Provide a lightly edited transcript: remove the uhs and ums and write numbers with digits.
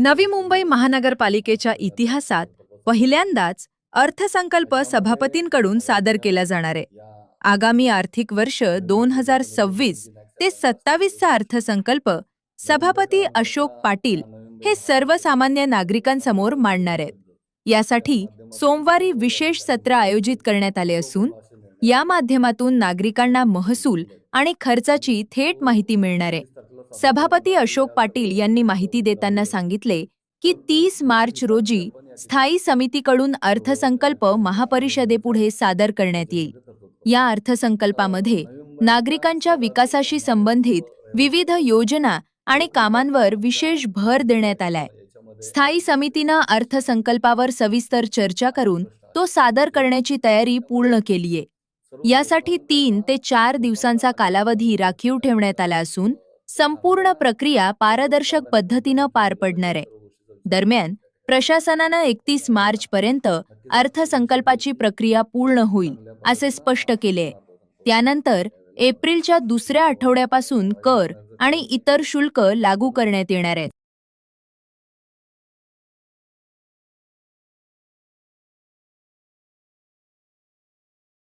नवी मुंबई महानगरपालिकेच्या इतिहासात पहिल्यांदाच अर्थसंकल्प सभापतींकडून सादर केला जाणार आहे. आगामी आर्थिक वर्ष 2026 ते 27 चा अर्थसंकल्प सभापती अशोक पाटील हे सर्वसामान्य नागरिकांसमोर मांडणार आहेत. यासाठी सोमवारी विशेष सत्र आयोजित करण्यात आले असून या माध्यमातून नागरिकांना महसूल आणि खर्चाची थेट माहिती मिळणार आहे. सभापती अशोक पाटील यांनी माहिती देताना सांगितले की 30 मार्च रोजी स्थायी समितीकडून अर्थसंकल्प महापरिषदेपुढे सादर करण्यात येईल. या अर्थसंकल्पामध्ये नागरिकांच्या विकासाशी संबंधित विविध योजना आणि कामांवर विशेष भर देण्यात आलाय. स्थायी समितीनं अर्थसंकल्पावर सविस्तर चर्चा करून तो सादर करण्याची तयारी पूर्ण केलीये. यासाठी 3 ते 4 दिवसांचा कालावधी राखीव ठेवण्यात आला असून संपूर्ण प्रक्रिया पारदर्शक पद्धतीनं पार पडणार आहे. दरम्यान प्रशासनानं 31 मार्चपर्यंत अर्थसंकल्पाची प्रक्रिया पूर्ण होईल असे स्पष्ट केले. त्यानंतर एप्रिलच्या दुसऱ्या आठवड्यापासून कर आणि इतर शुल्क लागू करण्यात येणार आहेत.